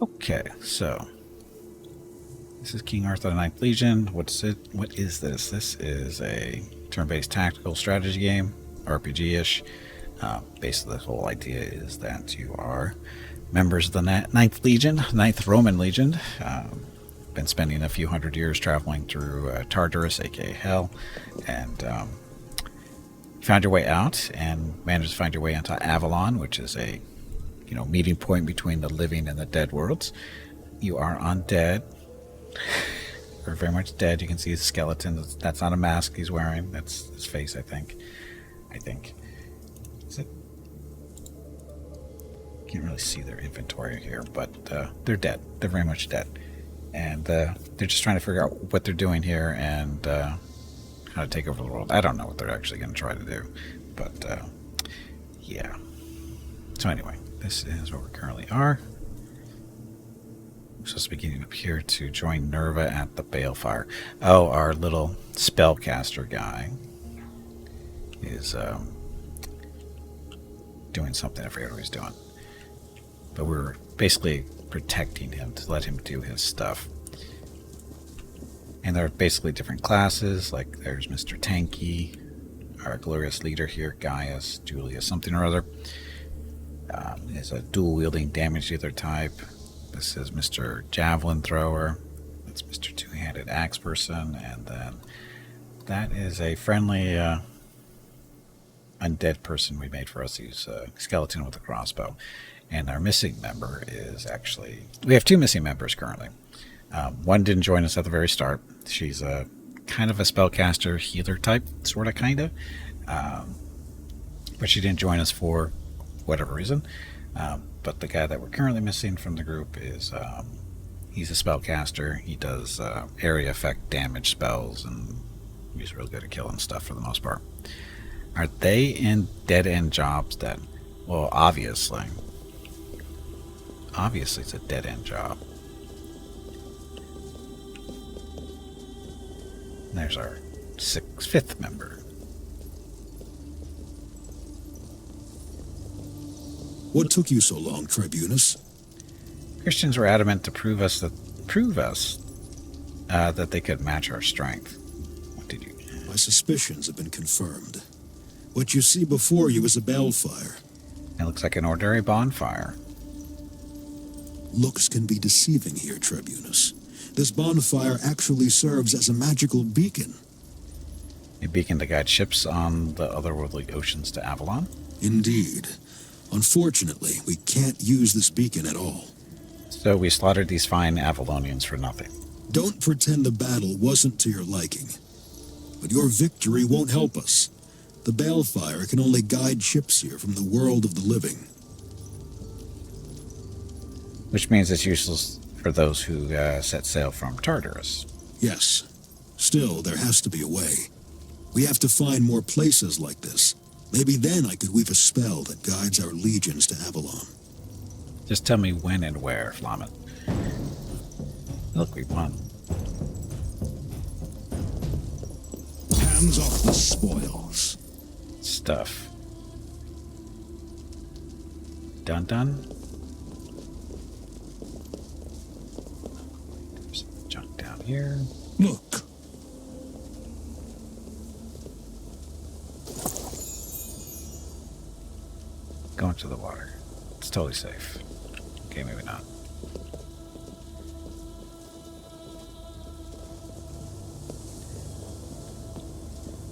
Okay, so this is King Arthur the Ninth Legion. What is this? This is a turn-based tactical strategy game, RPG-ish. Basically, the whole idea is that you are members of the Ninth Legion, Ninth Roman Legion. Been spending a few hundred years traveling through Tartarus, aka Hell, and found your way out and managed to find your way into Avalon, which is a meeting point between the living and the dead worlds. You are undead, or very much dead. You can see his skeleton. That's not a mask he's wearing. That's his face, I think. Is it? Can't really see their inventory here, but they're dead. They're very much dead. And they're just trying to figure out what they're doing here and how to take over the world. I don't know what they're actually going to try to do, but yeah. So anyway, this is where we currently are. We're supposed to be getting up here to join Nerva at the Balefire. Oh, our little spellcaster guy is doing something. I forget what he's doing. But we're basically protecting him to let him do his stuff. And there are basically different classes, like there's Mr. Tanky, our glorious leader here, Gaius, Julius, something or other. Is a dual-wielding damage dealer type. This is Mr. Javelin Thrower. That's Mr. Two-handed Axe Person. And then that is a friendly undead person we made for us. He's a skeleton with a crossbow. And our missing member is actually... We have two missing members currently. One didn't join us at the very start. She's a kind of a spellcaster healer type, sort of, kind of. But she didn't join us for whatever reason. But the guy that we're currently missing from the group is... he's a spellcaster. He does area effect damage spells, and he's real good at killing stuff for the most part. Are they in dead-end jobs then? Well, obviously. Obviously, it's a dead-end job. And there's our fifth member. What took you so long, Tribunus? Christians were adamant to prove us that they could match our strength. What did you... My suspicions have been confirmed. What you see before you is a balefire. It looks like an ordinary bonfire. Looks can be deceiving here, Tribunus. This bonfire actually serves as a magical beacon. A beacon to guide ships on the otherworldly oceans to Avalon? Indeed. Unfortunately, we can't use this beacon at all. So we slaughtered these fine Avalonians for nothing. Don't pretend the battle wasn't to your liking. But your victory won't help us. The balefire can only guide ships here from the world of the living. Which means it's useless for those who set sail from Tartarus. Yes. Still, there has to be a way. We have to find more places like this. Maybe then I could weave a spell that guides our legions to Avalon. Just tell me when and where, Flamet. Look, we won. Hands off the spoils. Stuff. Dun. There's junk down here. Look. Go into the water. It's totally safe. Okay, maybe not.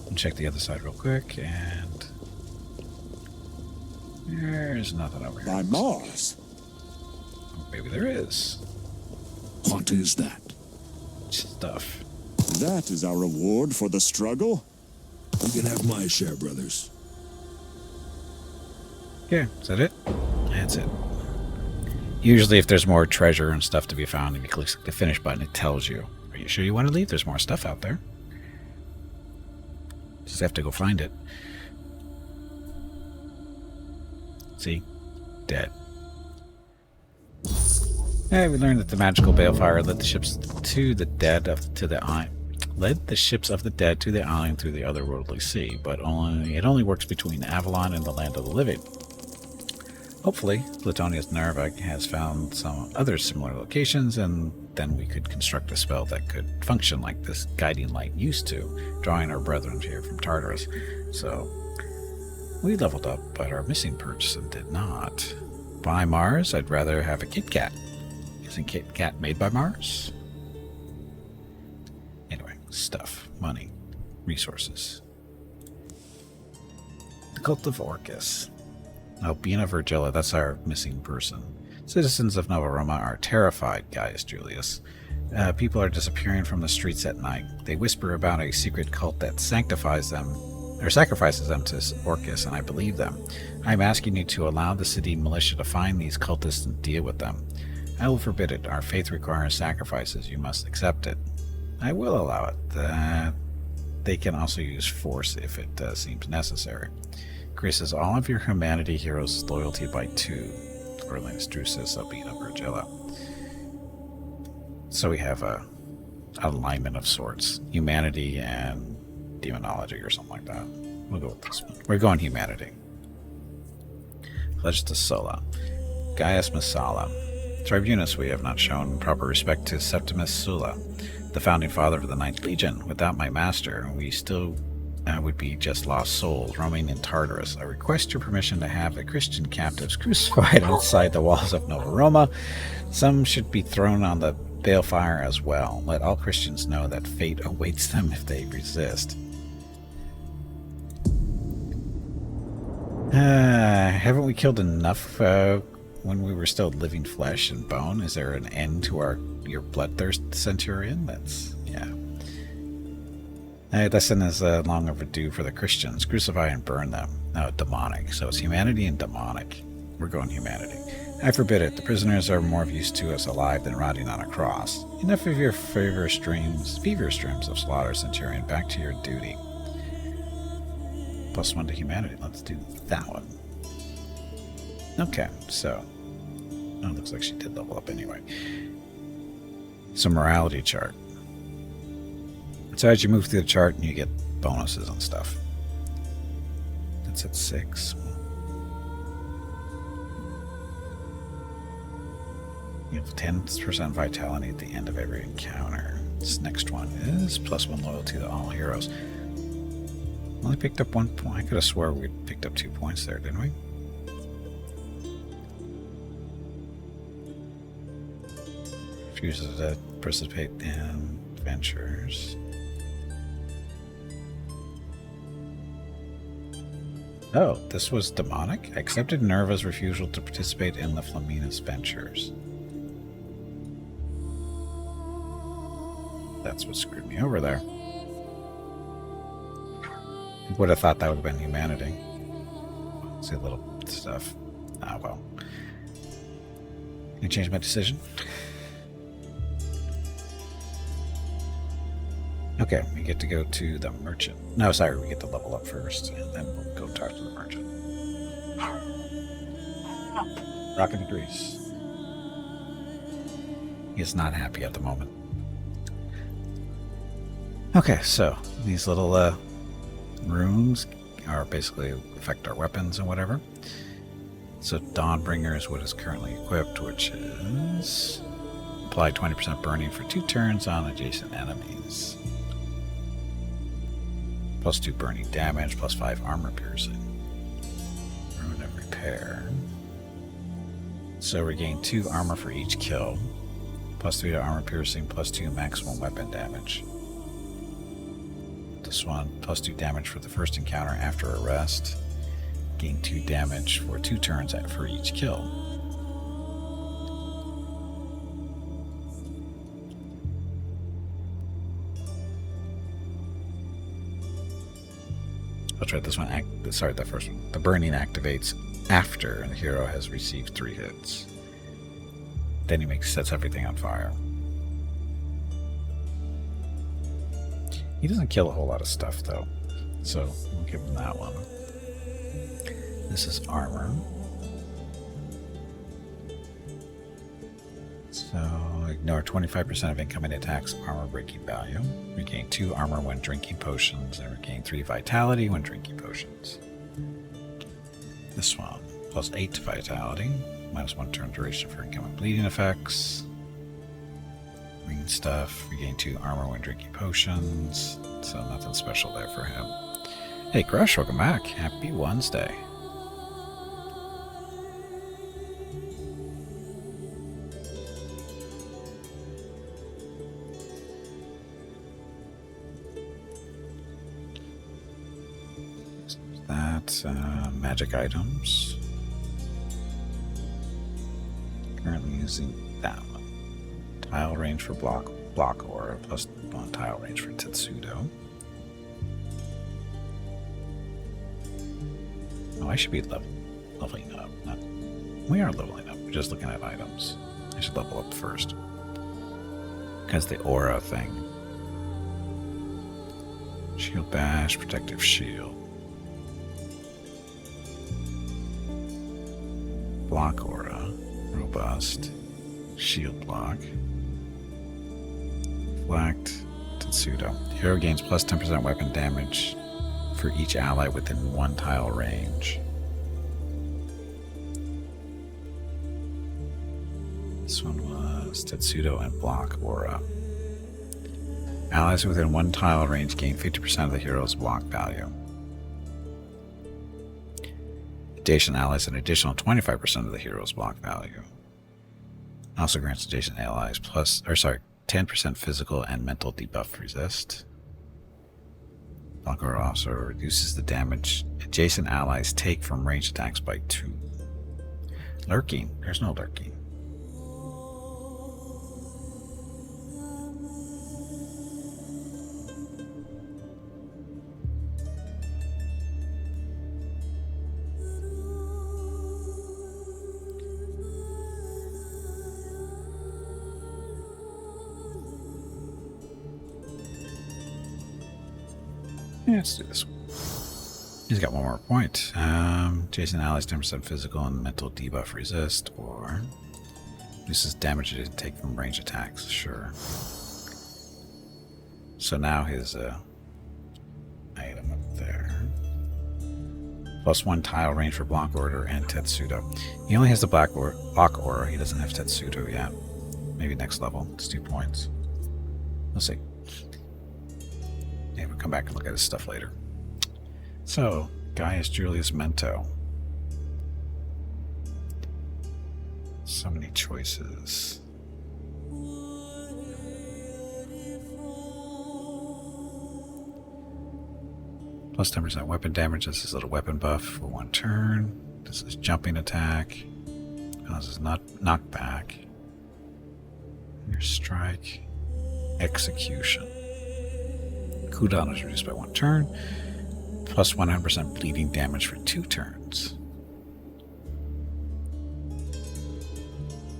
And check the other side real quick, and there's nothing over here. By Mars. Maybe there is. What is that? Stuff. That is our reward for the struggle? You can have my share, brothers. Yeah, is that it? That's it. Usually if there's more treasure and stuff to be found, if you click the finish button, it tells you. Are you sure you want to leave? There's more stuff out there. Just have to go find it. See? Dead. We learned that the magical balefire led the ships to the dead to the island. Led the ships of the dead to the island through the otherworldly sea, but it only works between Avalon and the land of the living. Hopefully, Platonius Nerva has found some other similar locations, and then we could construct a spell that could function like this guiding light used to, drawing our brethren here from Tartarus. So, we leveled up, but our missing person did not. By Mars, I'd rather have a Kit Kat. Isn't Kit Kat made by Mars? Anyway, stuff, money, resources. The Cult of Orcus. Albina Virgilla, that's our missing person. Citizens of Nova Roma are terrified, Gaius Julius. People are disappearing from the streets at night. They whisper about a secret cult that sacrifices them to Orcus, and I believe them. I am asking you to allow the city militia to find these cultists and deal with them. I will forbid it. Our faith requires sacrifices. You must accept it. I will allow it. They can also use force if it seems necessary. Increases all of your humanity heroes' loyalty by 2. Orleans Drusus, Albina Virgilla. So we have a alignment of sorts. Humanity and demonology or something like that. We'll go with this one. We're going humanity. Pledge to Sulla. Gaius Masala. Tribunus, we have not shown proper respect to Septimus Sulla, the founding father of the Ninth Legion. Without my master, we still would be just lost souls roaming in Tartarus. I request your permission to have the Christian captives crucified outside the walls of Nova Roma. Some should be thrown on the balefire as well. Let all Christians know that fate awaits them if they resist. Haven't we killed enough when we were still living flesh and bone? Is there an end to your bloodthirst, Centurion? Yeah. Lesson is long overdue for the Christians. Crucify and burn them. No, demonic. So it's humanity and demonic. We're going humanity. I forbid it. The prisoners are more of use to us alive than rotting on a cross. Enough of your fever streams of slaughter, Centurion. Back to your duty. +1 to humanity. Let's do that one. Okay, so... Oh, it looks like she did level up anyway. So, morality chart. So as you move through the chart, you get bonuses and stuff. That's at 6. You have 10% vitality at the end of every encounter. This next one is +1 loyalty to all heroes. Only picked up 1 point. I could have swore we picked up 2 points there, didn't we? Refuses to participate in adventures. Oh, this was demonic? I accepted Nerva's refusal to participate in the Flaminis ventures. That's what screwed me over there. I would have thought that would have been humanity. See a little stuff. Ah, well. Can I change my decision? Okay, we get to go to the merchant. No, sorry, we get to level up first, and then we'll go talk to the merchant. Rockin' to Greece. He's not happy at the moment. Okay, so these little runes are basically affect our weapons and whatever. So Dawnbringer is what is currently equipped, which is apply 20% burning for 2 turns on adjacent enemies. +2 burning damage, +5 armor piercing. Ruin of repair. So regain 2 armor for each kill. +3 to armor piercing, +2 maximum weapon damage. This one, +2 damage for the first encounter after a rest. Gain 2 damage for 2 turns for each kill. I'll try this one. Sorry, that first one. The burning activates after the hero has received 3 hits. Then he sets everything on fire. He doesn't kill a whole lot of stuff, though, so we'll give him that one. This is armor. So ignore 25% of incoming attacks armor breaking value. Regain 2 armor when drinking potions, and regain 3 vitality when drinking potions. This one. Plus 8 to vitality. Minus 1 turn duration for incoming bleeding effects. Green stuff. Regain 2 armor when drinking potions. So nothing special there for him. Hey Crush, welcome back. Happy Wednesday. That magic items. Currently using that one. Tile range for block aura, plus 1 tile range for Tetsudo. Oh, I should be leveling up. We are leveling up. We're just looking at items. I should level up first. Because the aura thing. Shield bash, protective shield. Block aura, robust, shield block, reflect, Tetsudo. The hero gains plus 10% weapon damage for each ally within 1 tile range. This one was Tetsudo and block aura. Allies within 1 tile range gain 50% of the hero's block value. Adjacent allies an additional 25% of the hero's block value. Also grants adjacent allies 10% physical and mental debuff resist. Block aura also reduces the damage adjacent allies take from ranged attacks by 2. Lurking. There's no lurking. Yeah, let's do this one. He's got one more point. Jason allies 10% physical and mental debuff resist, or reduces damage it didn't take from range attacks. Sure. So now his item up there. Plus 1 tile range for block aura and Tetsudo. He only has the block aura. He doesn't have Tetsudo yet. Maybe next level. It's 2 points. We'll see. Yeah, we'll come back and look at his stuff later. So, Gaius Julius Mento. So many choices. Plus 10% weapon damage. This is a little weapon buff for 1 turn. This is jumping attack. Causes knockback. Your strike. Execution. Cooldown is reduced by 1 turn. Plus 100% bleeding damage for 2 turns.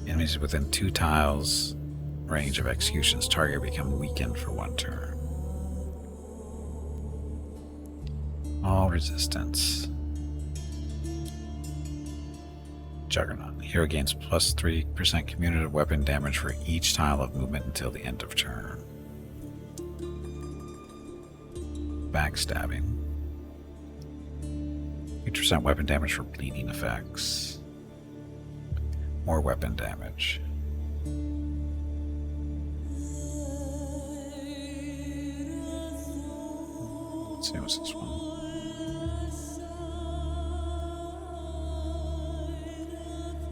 Enemies within 2 tiles range of execution's target become weakened for 1 turn. All resistance. Juggernaut. The hero gains plus 3% cumulative weapon damage for each tile of movement until the end of turn. Backstabbing. 8% weapon damage for bleeding effects. More weapon damage. Let's see, what's this one?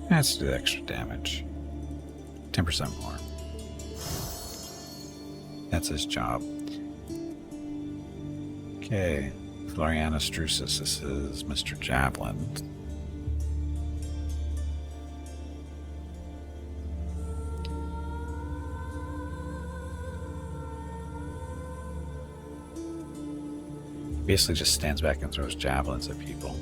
Let's do extra damage. 10% more. That's his job. Okay. Florianus Drusus. This is Mr. Javelin. Basically just stands back and throws javelins at people.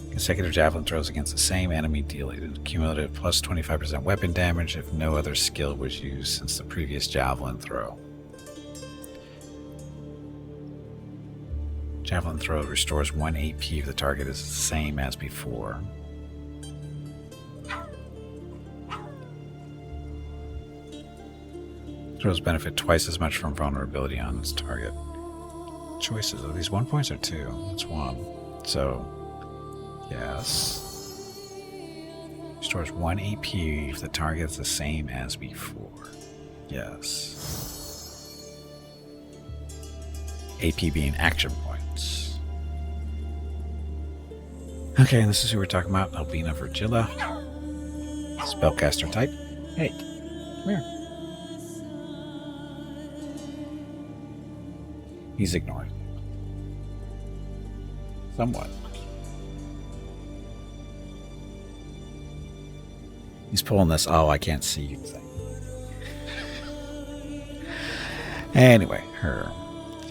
Consecutive javelin throws against the same enemy deal a cumulative plus 25% weapon damage if no other skill was used since the previous javelin throw. Javelin throw restores 1 AP if the target is the same as before. Throws benefit twice as much from vulnerability on its target. Choices. Are these 1 points or 2? It's 1. So Yes. Restores 1 AP if the target is the same as before. Yes. AP being action points. Okay, and this is who we're talking about. Albina Virgilla. Spellcaster type. Hey, come here. He's ignored. Somewhat. He's pulling this, oh, I can't see you thing. Anyway,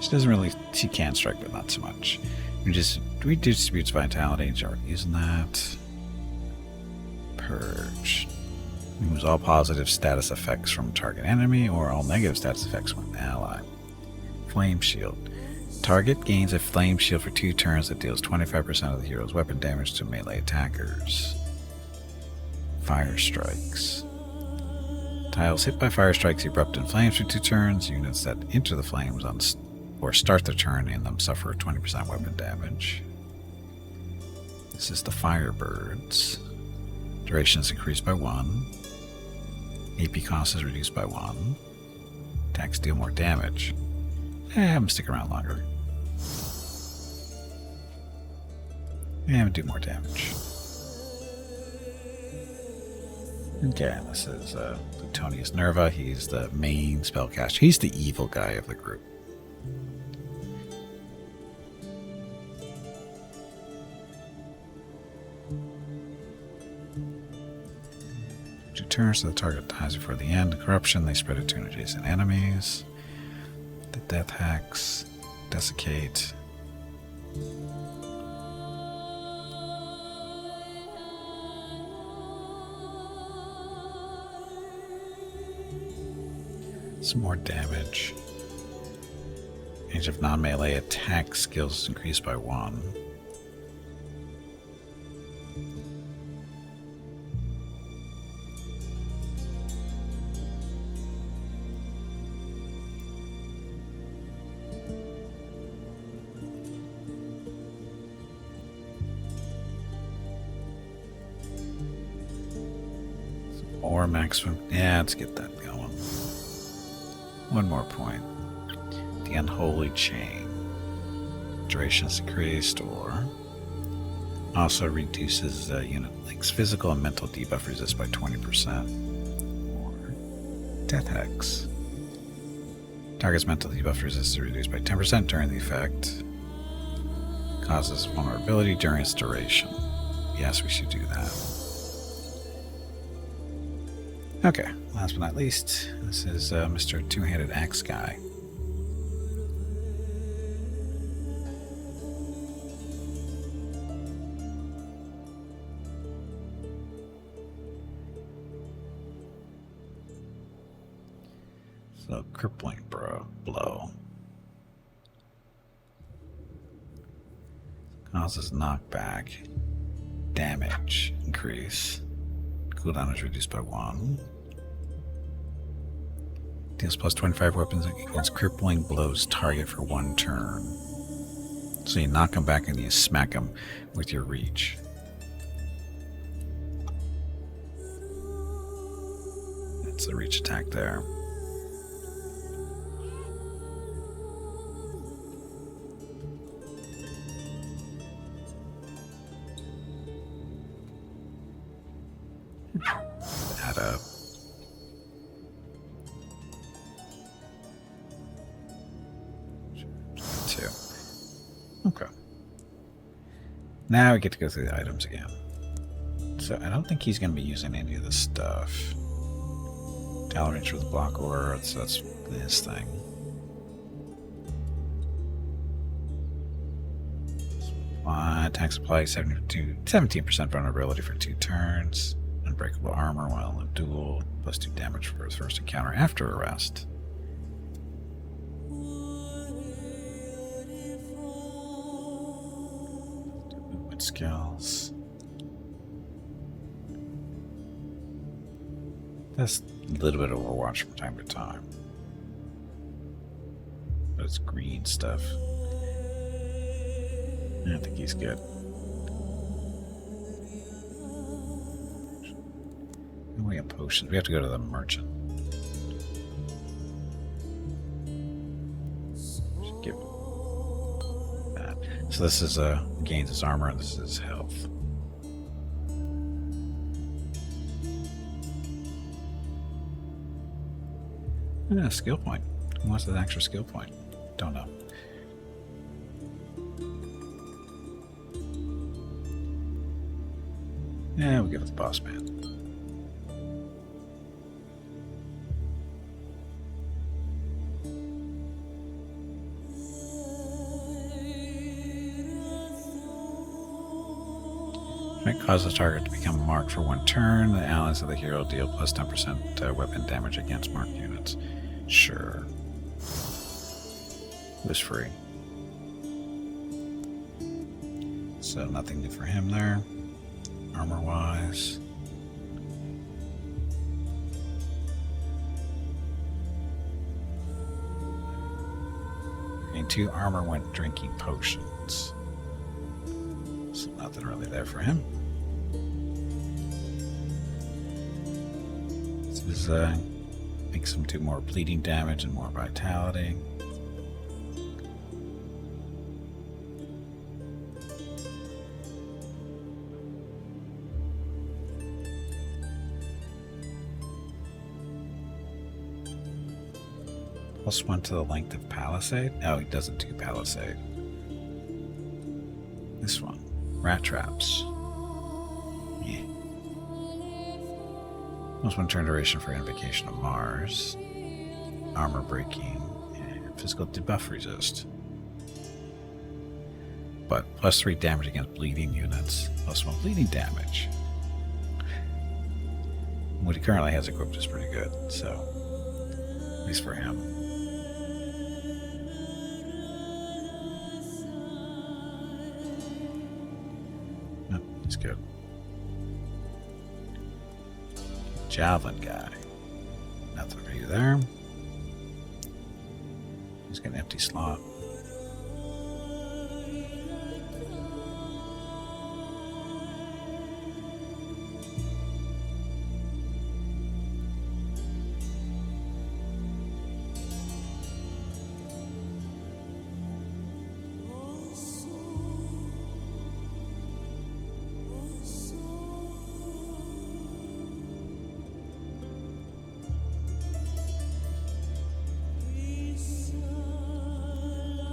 she doesn't really, she can strike, but not so much. Redistributes vitality, already using that. Purge. Removes all positive status effects from target enemy or all negative status effects from an ally. Flame Shield. Target gains a flame shield for 2 turns that deals 25% of the hero's weapon damage to melee attackers. Fire Strikes. Tiles hit by fire strikes erupt in flames for 2 turns. Units that enter the flames or start the turn in them suffer 20% weapon damage. This is the Firebirds. Duration is increased by 1. AP cost is reduced by 1. Attacks deal more damage. Have them stick around longer. And do more damage. Okay, this is Plutonius Nerva. He's the main spellcaster. He's the evil guy of the group. Turns so the target dies before the end. The corruption, they spread it to adjacent enemies. The death hex, desiccate. Some more damage. Range of non-melee attack skills is increased by 1. Or maximum. Yeah, let's get that going. One more point. The Unholy Chain. Duration is increased, or also reduces unit link's physical and mental debuff resist by 20%. Or Death Hex. Target's mental debuff resist is reduced by 10% during the effect. Causes vulnerability during its duration. Yes, we should do that. Okay, last but not least, this is Mr. Two-Handed Axe Guy. So, crippling blow. Causes knockback. Damage increase. Cooldown is reduced by 1. Deals plus 25 weapons against crippling blows target for 1 turn. So you knock him back and you smack him with your reach. That's the reach attack there. That up. Okay. Now we get to go through the items again. So I don't think he's going to be using any of this stuff. Tolerance with block order, so that's his thing. Attack supply 17% vulnerability for 2 turns. Unbreakable armor while in duel. Plus 2 damage for his first encounter after arrest. Skills. That's a little bit of Overwatch from time to time. But it's green stuff. I think he's good. We have potions. We have to go to the merchant. Should give that. So this is gains his armor, and this is health. Yeah, skill point. Who wants an extra skill point? Don't know. Yeah, we'll give it the boss man. Might cause the target to become marked for 1 turn. The allies of the hero deal plus 10% weapon damage against marked units. Sure. It was free. So nothing new for him there. Armor-wise. Gain 2 armor when drinking potions. So nothing really there for him. This is makes him do more bleeding damage and more vitality. +1 to the length of Palisade? Oh, he doesn't do Palisade. This one. Rat traps. Yeah. +1 turn duration for Invocation of Mars. Armor breaking. And physical debuff resist. But +3 damage against bleeding units. +1 bleeding damage. What he currently has equipped is pretty good, so at least for him. He's good. Javelin guy. Nothing for you there. He's got an empty slot.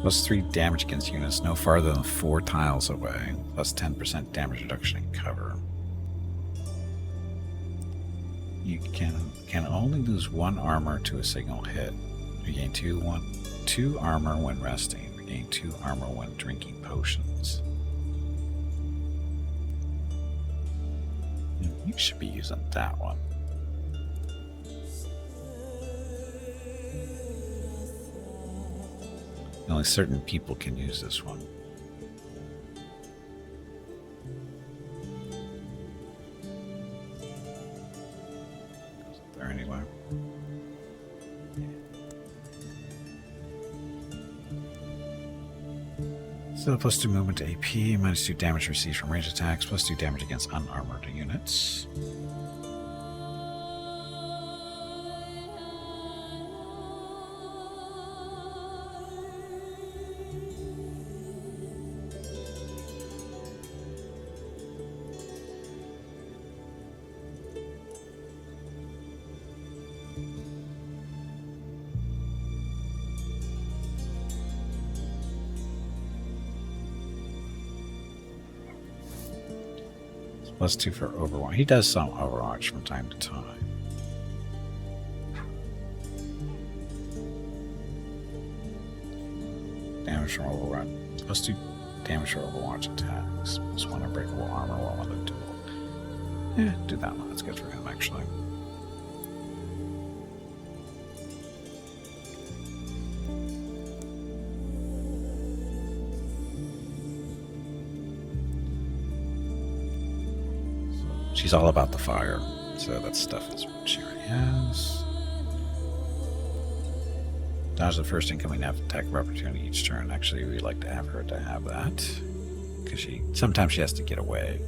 +3 damage against units no farther than 4 tiles away. +10% damage reduction in cover. You can only lose 1 armor to a single hit. Regain 2 armor when resting. Regain 2 armor when drinking potions. You should be using that one. Only certain people can use this one. Goes up there anyway. So +2 movement to AP, -2 damage received from range attacks, +2 damage against unarmored units. +2 for Overwatch. He does some Overwatch from time to time. Damage from Overwatch. +2 damage for Overwatch attacks. +1 unbreakable armor while on the duel. Yeah, do that one. That's good for him, actually. She's all about the fire, so that stuff is what she already has. Dodge the first incoming attack of opportunity each turn. Actually, we like to have her to have that, because sometimes she has to get away.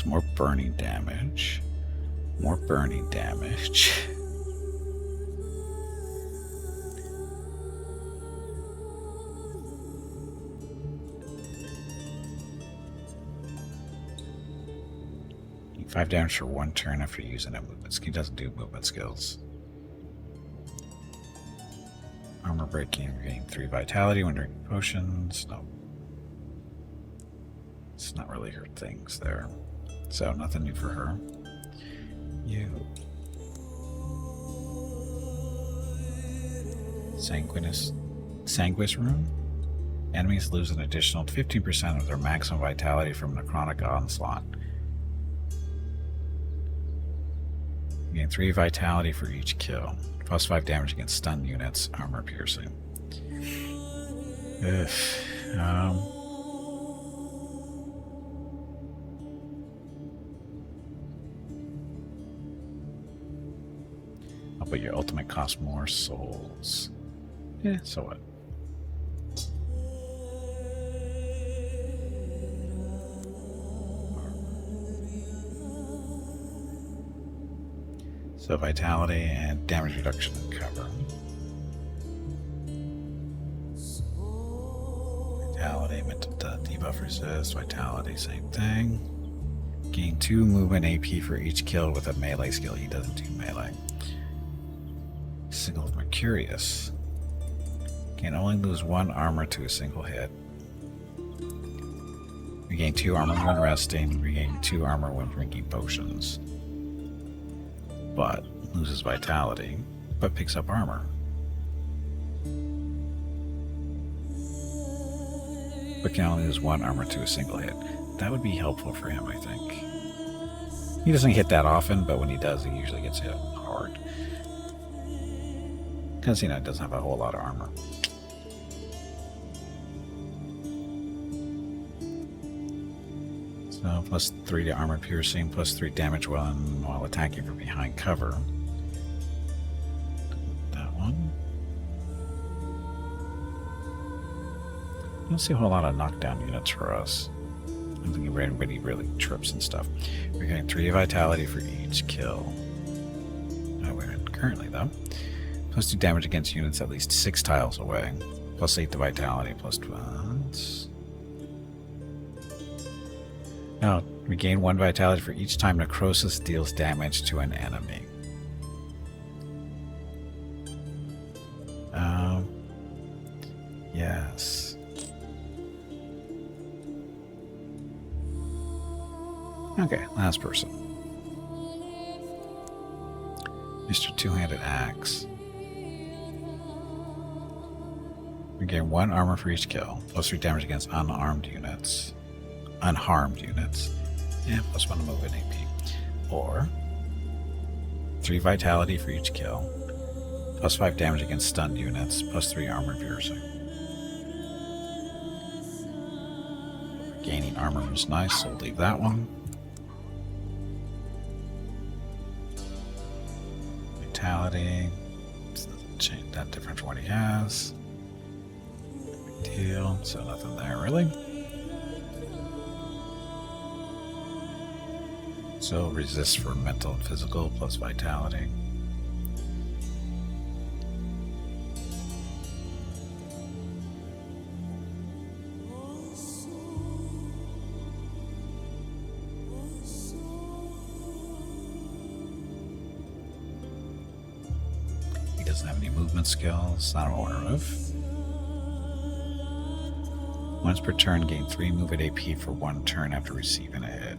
Some more burning damage. More burning damage. Five damage for 1 turn after using a movement skill. He doesn't do movement skills. Armor breaking, gain 3 vitality when drinking potions. No. It's not really her things there. So nothing new for her. You. Sanguis rune. Enemies lose an additional 15% of their maximum vitality from Necrotic Onslaught. Gain 3 vitality for each kill. Plus 5 damage against stun units. Armor piercing. Ugh. Oh, but your ultimate costs more souls. Yeah, so what? So vitality and damage reduction and cover. Vitality, mental debuff resist, vitality, same thing. Gain 2 movement AP for each kill with a melee skill. He doesn't do melee. Single of Mercurius. Can only lose 1 armor to a single hit. Regain 2 armor when resting. Regain 2 armor when drinking potions. But loses vitality, but picks up armor. But can only lose 1 armor to a single hit. That would be helpful for him, I think. He doesn't hit that often, but when he does, he usually gets hit hard. Because, it doesn't have a whole lot of armor. So, plus 3 to armor piercing, plus 3 damage while attacking from behind cover. That one. I don't see a whole lot of knockdown units for us. I don't think anybody really trips and stuff. We're getting 3 vitality for each kill. No, we're in currently, though. Plus 2 damage against units at least 6 tiles away. Plus 8 to vitality, plus 12. Now, regain 1 vitality for each time Necrosis deals damage to an enemy. Yes. Okay, last person. Mr. Two-Handed Axe. Regain 1 armor for each kill. Plus 3 damage against unharmed units. Yeah, plus 1 movement AP. Or 3 vitality for each kill. Plus 5 damage against stunned units. Plus 3 armor piercing. Gaining armor was nice, so we'll leave that one. Vitality. Doesn't change that difference from what he has. Big deal. So nothing there really. So resist for mental and physical plus vitality. He doesn't have any movement skills that I'm aware of. Once per turn, gain 3 movement AP for 1 turn after receiving a hit.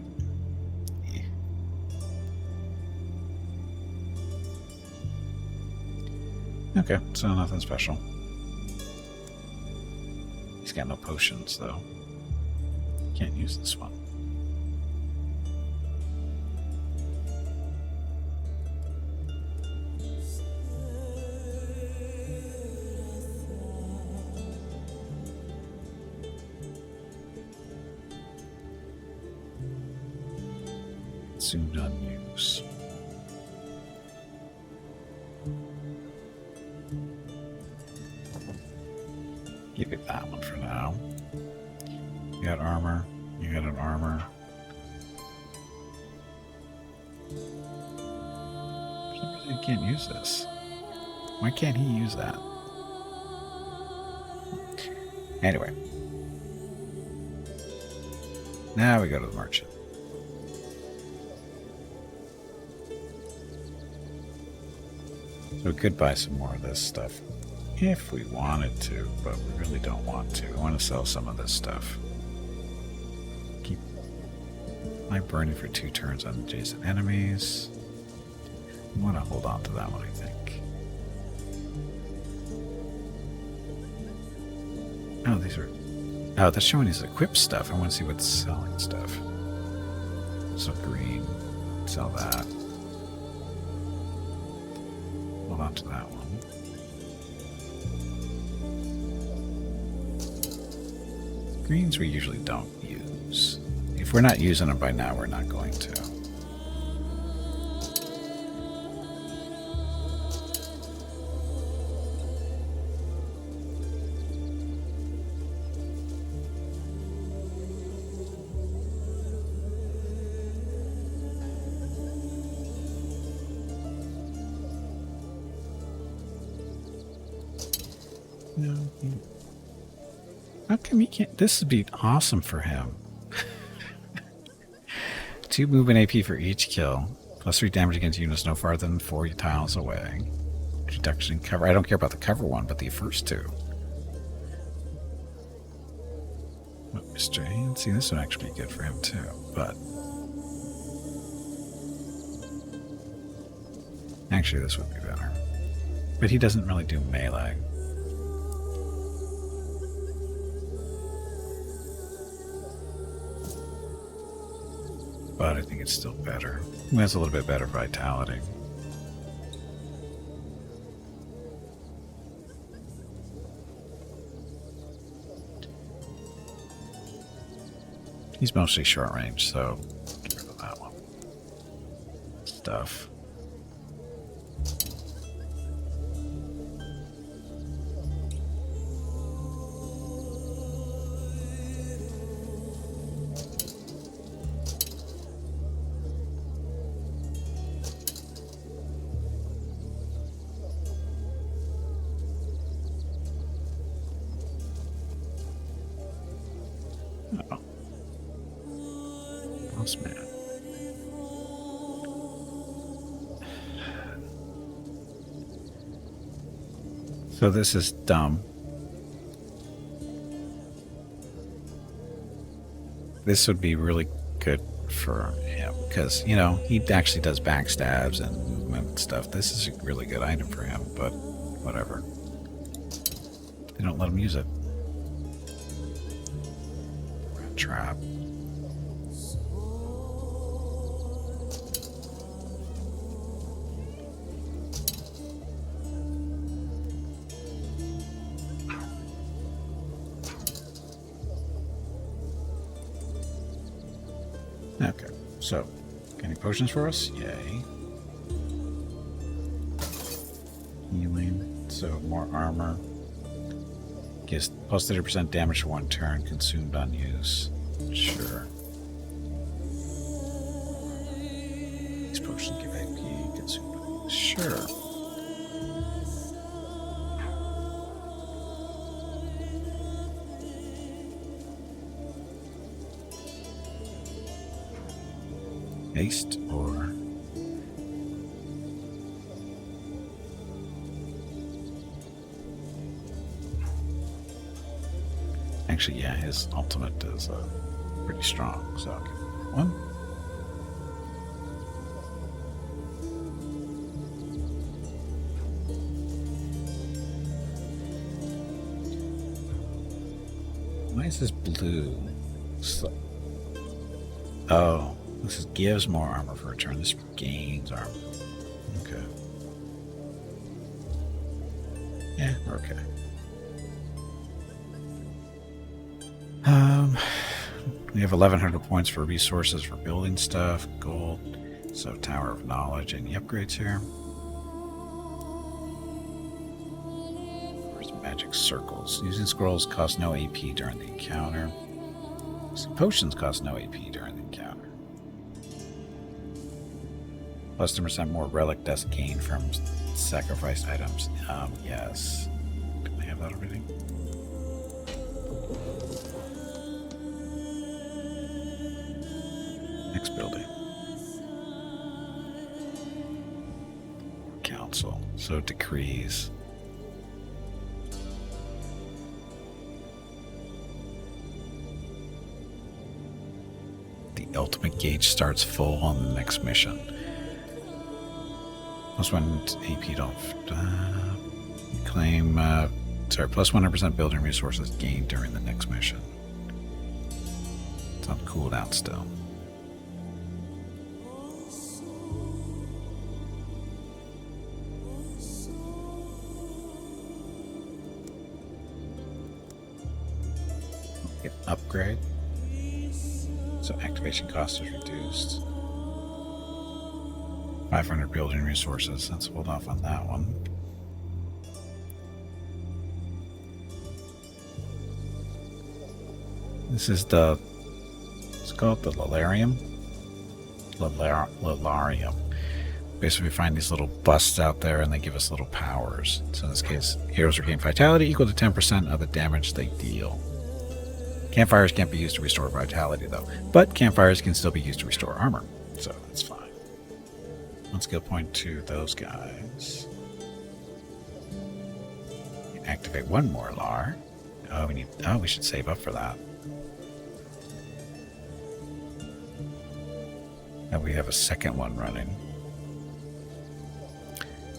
Okay, so nothing special. He's got no potions, though. Can't use this one. Soon unused. Give it that one for now. You got armor. You got an armor. can't use this? Why can't he use that? Anyway. Now we go to the merchant. So we could buy some more of this stuff if we wanted to, but we really don't want to. I want to sell some of this stuff. Keep my burning for 2 turns on adjacent enemies. I want to hold on to that one, I think. Oh, these are... Oh, that's showing his equipped stuff. I want to see what's selling stuff. So green. Sell that. Hold on to that one. Greens we usually don't use. If we're not using them by now, we're not going to. No. How come he can't? This would be awesome for him. 2 movement AP for each kill. Plus 3 damage against units no farther than 4 tiles away. Reduction in cover. I don't care about the cover one, but the first 2. Restrain. See, this would actually be good for him too, but... Actually, this would be better. But he doesn't really do melee. But I think it's still better. It has a little bit better vitality. He's mostly short range, so get rid of that one. Stuff. Man. So this is dumb. This would be really good for him because, you know, he actually does backstabs and movement and stuff. This is a really good item for him, but whatever. They don't let him use it. Rat trap. Okay, so, any potions for us? Yay. Healing, so more armor. Gives plus 30% damage for 1 turn, consumed on use. Sure. These potions give AP, consumed on use. Sure. Haste or actually, yeah, his ultimate is pretty strong, so I'll give him one. Why is this blue? Oh. This gives more armor for a turn. This gains armor. Okay. Yeah, we're okay. We have 1,100 points for resources for building stuff, gold, so Tower of Knowledge. Any upgrades here? Where's magic circles? Using scrolls costs no AP during the encounter. So potions cost no AP during the encounter. Plus 10% more relic dust gained from sacrificed items. Yes. Do I have that already? Next building. Council. So decrees. The ultimate gauge starts full on the next mission. Plus 1 AP don't claim. Plus 100% building resources gained during the next mission. It's on cooldown still. Get upgrade. So activation cost is reduced. 500 building resources. Let's hold off on that one. This is the, it's called the Lalarium. Lalarium. Basically, we find these little busts out there and they give us little powers. So in this case, heroes regain vitality equal to 10% of the damage they deal. Campfires can't be used to restore vitality though, but campfires can still be used to restore armor, so that's fine. One skill point to those guys. Activate one more LAR. We should save up for that. Now we have a second one running.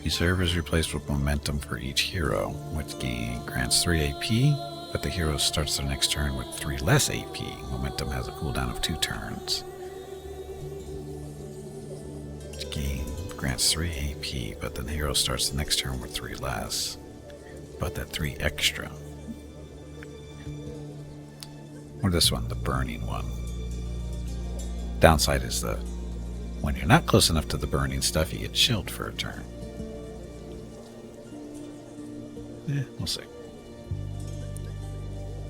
Reserve is replaced with momentum for each hero, which grants 3 AP, but the hero starts their next turn with 3 less AP. Momentum has a cooldown of 2 turns. Grants 3 AP, but the hero starts the next turn with 3 less. But that 3 extra. Or this one, the burning one. Downside is that when you're not close enough to the burning stuff, you get chilled for a turn. We'll see.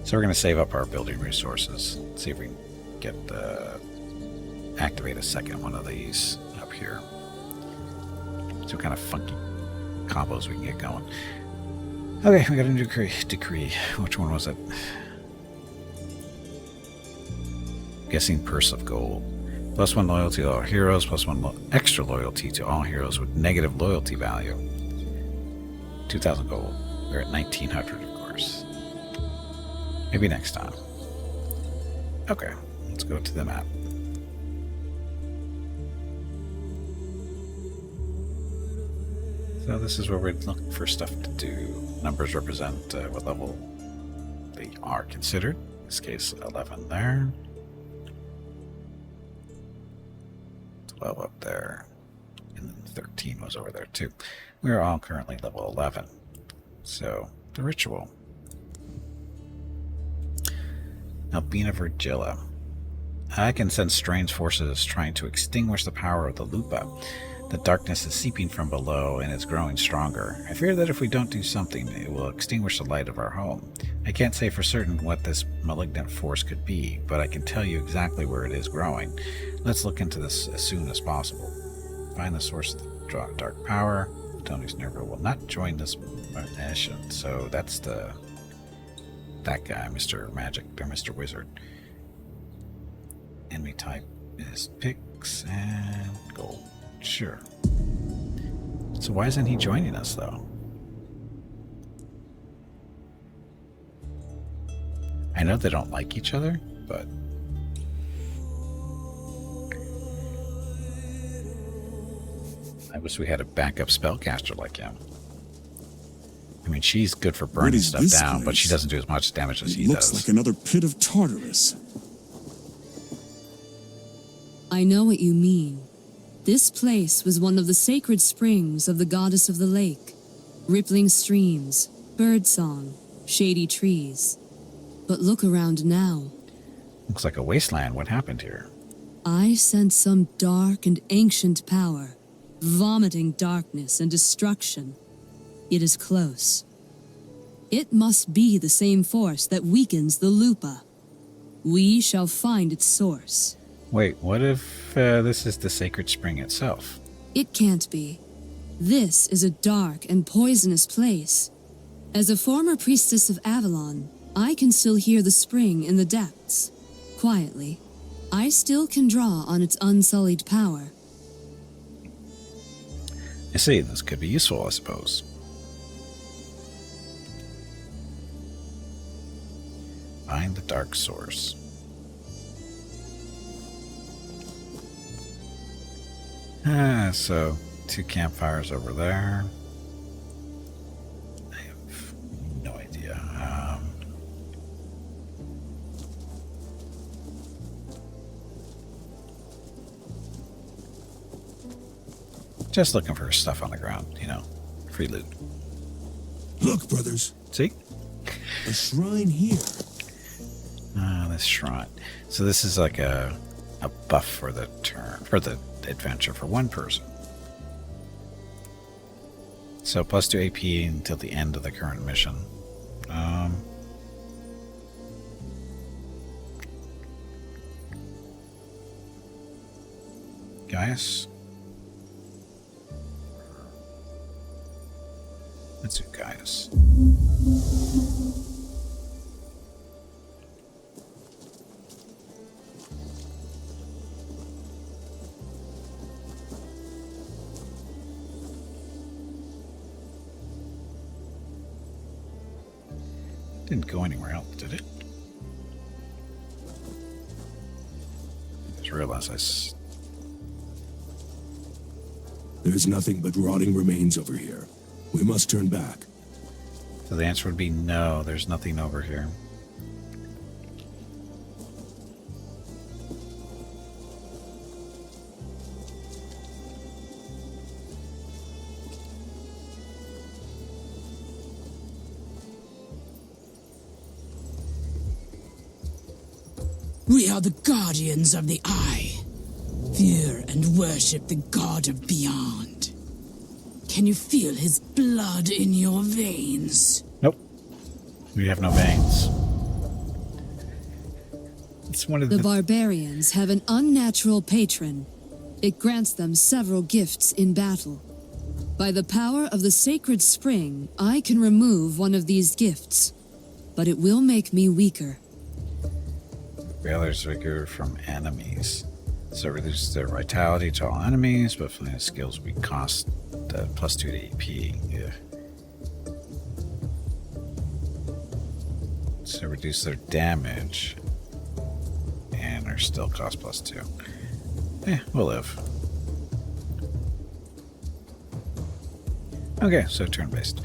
So we're going to save up our building resources. See if we can get activate a second one of these up here. See what kind of funky combos we can get going. Okay, we got a new decree. Which one was it? Guessing Purse of Gold. Plus 1 loyalty to all heroes, plus 1 extra loyalty to all heroes with negative loyalty value. 2,000 gold. We're at 1,900, of course. Maybe next time. Okay, let's go to the map. So this is where we're looking for stuff to do. Numbers represent what level they are considered. In this case, 11 there. 12 up there. And then 13 was over there too. We're all currently level 11. So, the ritual. Albina Virgilla. I can sense strange forces trying to extinguish the power of the Lupa. The darkness is seeping from below and is growing stronger. I fear that if we don't do something, it will extinguish the light of our home. I can't say for certain what this malignant force could be, but I can tell you exactly where it is growing. Let's look into this as soon as possible. Find the source of the dark power. Tony's Nervo will not join this mission, so that's that guy, Mr. Magic, or Mr. Wizard. Enemy type is Pix and Gold. Sure. So why isn't he joining us, though? I know they don't like each other, but... I wish we had a backup spellcaster like him. I mean, she's good for burning stuff down, but she doesn't do as much damage as he does. Looks like another pit of Tartarus. I know what you mean. This place was one of the sacred springs of the goddess of the lake. Rippling streams, birdsong, shady trees. But look around now. Looks like a wasteland. What happened here? I sense some dark and ancient power, vomiting darkness and destruction. It is close. It must be the same force that weakens the Lupa. We shall find its source. Wait, what if this is the sacred spring itself? It can't be. This is a dark and poisonous place. As a former priestess of Avalon, I can still hear the spring in the depths. Quietly, I still can draw on its unsullied power. I see, this could be useful, I suppose. Find the dark source. So 2 campfires over there. I have no idea. Just looking for stuff on the ground, free loot. Look, brothers, See? a shrine here. This shrine. So this is like a buff for the adventure for one person. So plus 2 AP until the end of the current mission. Gaius? Let's do Gaius. Didn't go anywhere else, did it? I just realized There's nothing but rotting remains over here. We must turn back. So the answer would be no, there's nothing over here. We are the guardians of the Eye. Fear and worship the god of beyond. Can you feel his blood in your veins? Nope. We have no veins. It's one of The barbarians have an unnatural patron. It grants them several gifts in battle. By the power of the sacred spring, I can remove one of these gifts, but it will make me weaker. Veiler's vigor from enemies. So reduce their vitality to all enemies, but for the skills we cost plus 2 to AP. Yeah. So reduce their damage and our still cost plus 2. We'll live. Okay, so turn-based.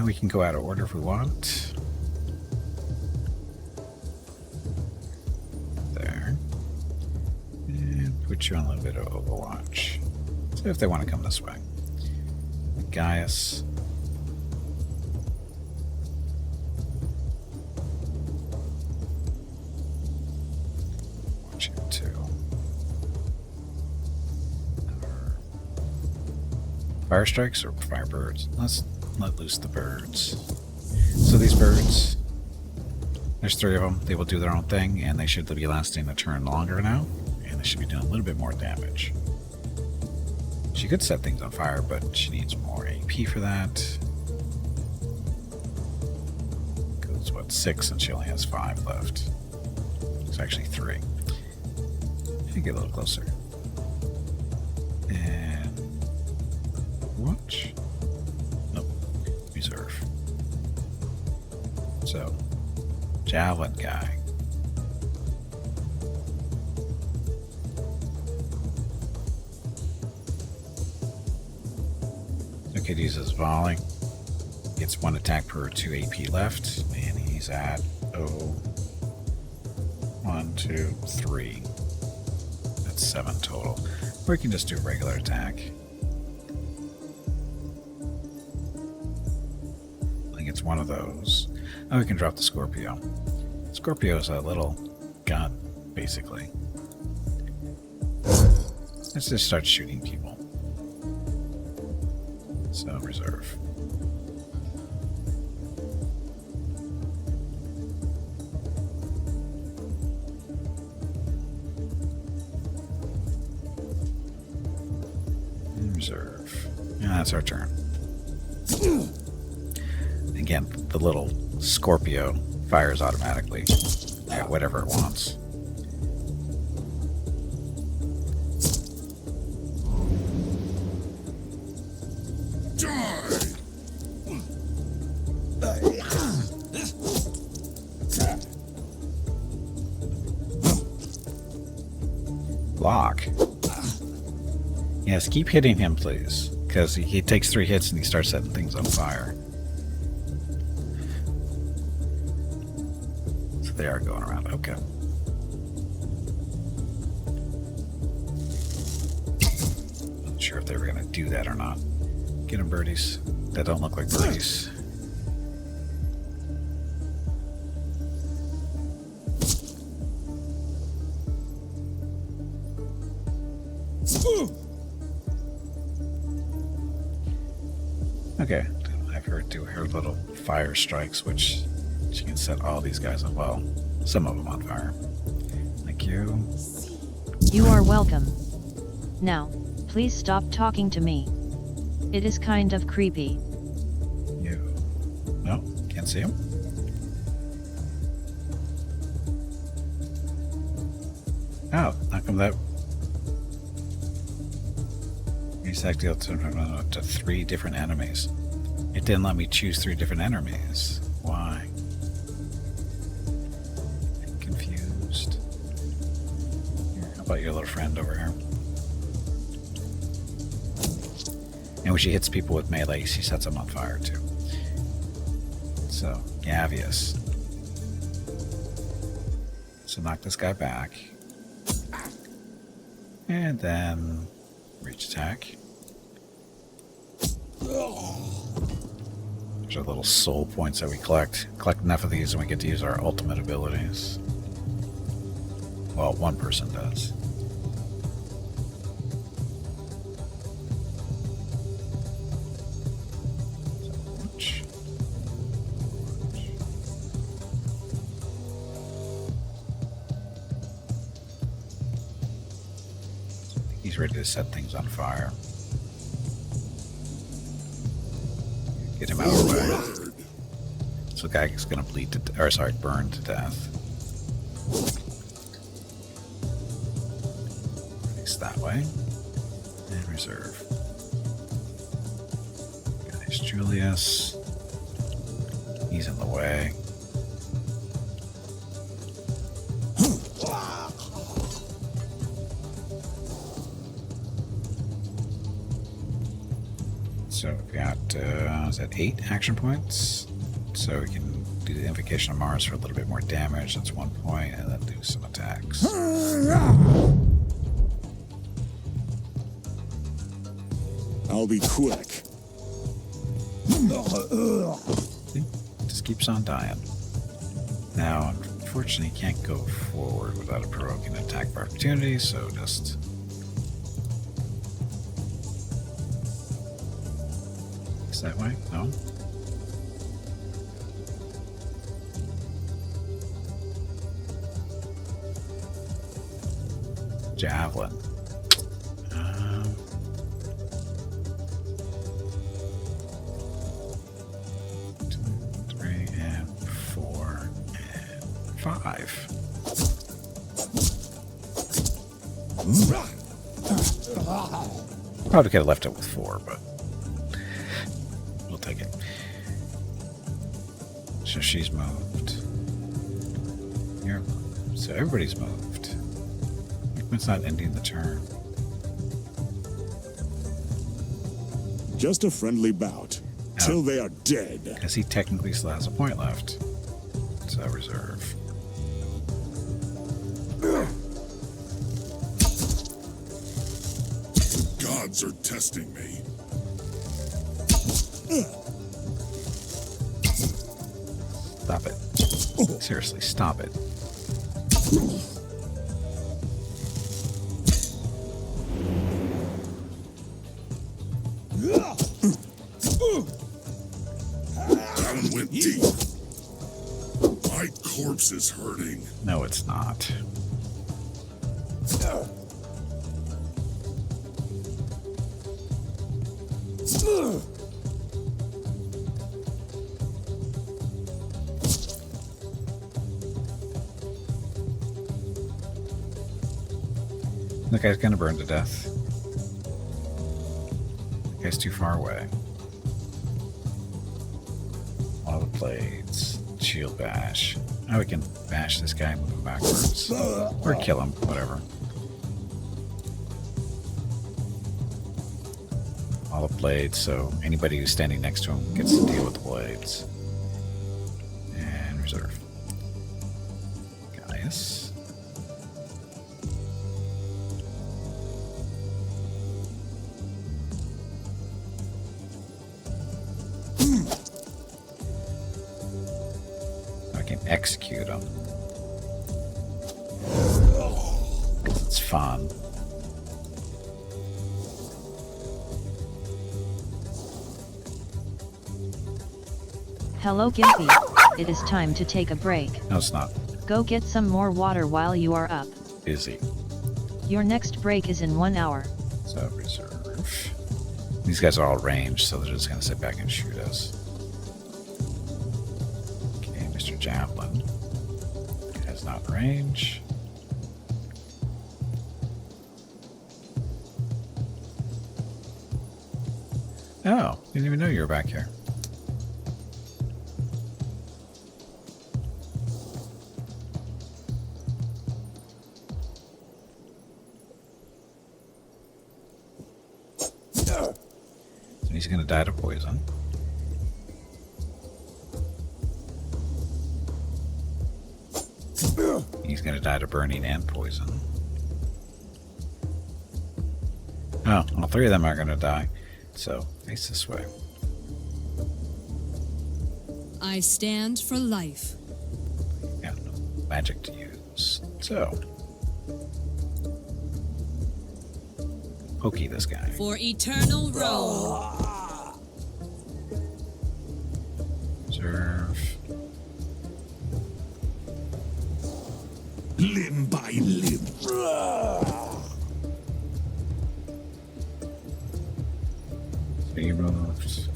We can go out of order if we want. There. And put you on a little bit of Overwatch. So if they want to come this way. Gaius. Watch him too. Fire strikes or fire birds? Let's let loose the birds. So these birds, there's 3 of them. They will do their own thing, and they should be lasting a turn longer now, and they should be doing a little bit more damage. She could set things on fire, but she needs more AP for that. Goes, what, 6, and she only has 5 left. It's actually 3. Get a little closer. And watch. Nope. Reserve. So, javelin guy. Okay, uses volley. Gets 1 attack per 2 AP left, and he's at 1, 2, 3. That's 7 total. Or you can just do regular attack. I think it's 1 of those. Oh, we can drop the Scorpio. Scorpio is a little gun, basically. Let's just start shooting people. So, reserve. Reserve. Yeah, that's our turn. Again, the little Scorpio fires automatically at whatever it wants. Block. Yes, keep hitting him, please. Because he takes 3 hits and he starts setting things on fire. So they are going around. Okay. Not sure if they were going to do that or not. Get them, birdies. That don't look like birdies. Okay, I've heard do her little fire strikes, which she can set all these guys on, well, some of them on fire. Thank you. You are welcome. Now, please stop talking to me. It is kind of creepy. You. No, can't see him. Oh, how come that? Exactly, up to 3 different enemies. It didn't let me choose 3 different enemies. Why? I'm confused. Here, how about your little friend over here? And when she hits people with melee, she sets them on fire too. So, Gavious. So knock this guy back. And then reach attack. There's our little soul points that we collect. Collect enough of these and we get to use our ultimate abilities. Well, one person does. He's ready to set things on fire. Get him out of the way. So the guy is going to bleed to, or sorry, burn to death. Face that way. And reserve. There's Julius. He's in the way. So we've got, is that 8 action points? So we can do the Invocation of Mars for a little bit more damage. That's 1 point, and then do some attacks. I'll be quick. See? Just keeps on dying. Now, unfortunately, you can't go forward without a provoking attack of opportunity, so just... that way? No? Javelin. 2, 3, and 4, and 5. Probably could have left it with 4, but we'll take it. So she's moved. You're moved. So everybody's moved. It's not ending the turn. Just a friendly bout. Till they are dead. Because he technically still has a point left. So reserve. Gods are testing me. Stop it. Seriously, stop it. That one went deep. My corpse is hurting. No, it's not. That guy's gonna burn to death. That guy's too far away. All the blades. Shield bash. Now we can bash this guy and move him backwards. Or kill him, whatever. All the blades, so anybody who's standing next to him gets to deal with the blades. And reserve. Gaius. I can execute them. It's fun. Hello Gimpy, it is time to take a break. No, it's not. Go get some more water while you are up. Busy. Your next break is in 1 hour. So reserve. These guys are all ranged, so they're just going to sit back and shoot us. Okay, Mr. Javelin. Has not range. Oh, didn't even know you were back here. He's going to die to poison. He's going to die to burning and poison. Oh, all three of them are going to die. So, face this way. I stand for life. Yeah, no magic to use. So, pokey this guy. For eternal Rome. Serve. Limb by limb. Be removed.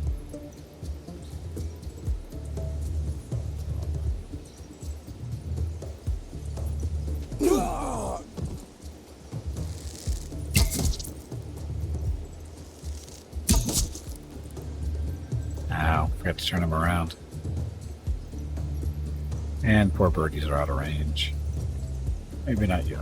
Ow, forgot to turn him around. And poor birdies are out of range. Maybe not yet.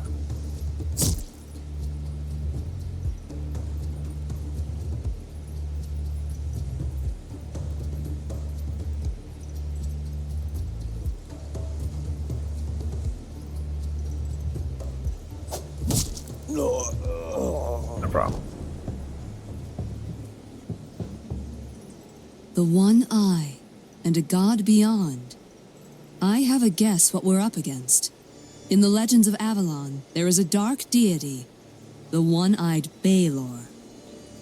No problem. The one eye, and a god beyond. I have a guess what we're up against. In the legends of Avalon, there is a dark deity, the one-eyed Baelor.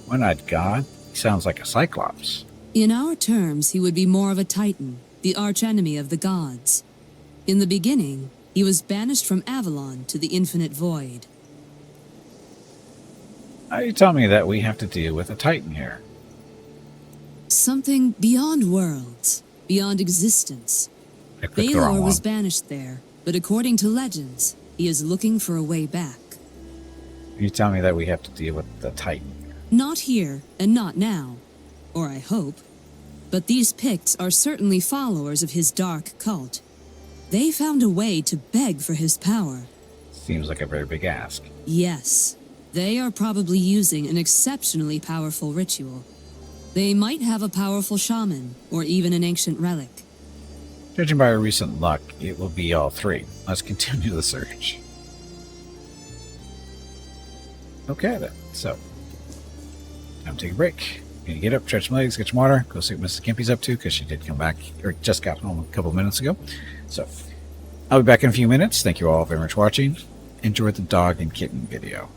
One-eyed god? He sounds like a cyclops. In our terms, he would be more of a titan, the archenemy of the gods. In the beginning, he was banished from Avalon to the infinite void. How do you tell me that we have to deal with a titan here? Something beyond worlds, beyond existence. I clicked the wrong Baelor one. was banished there, but according to legends, he is looking for a way back. You tell me that we have to deal with the titan. Not here, and not now. Or I hope. But these Picts are certainly followers of his dark cult. They found a way to beg for his power. Seems like a very big ask. Yes, they are probably using an exceptionally powerful ritual. They might have a powerful shaman, or even an ancient relic. Judging by our recent luck, it will be all three. Let's continue the search. Okay then, so time to take a break. Gonna get up, stretch my legs, get some water, go see what Mrs. Gimpy's up to, because she did come back, or just got home a couple minutes ago. So, I'll be back in a few minutes. Thank you all very much for watching. Enjoy the dog and kitten video.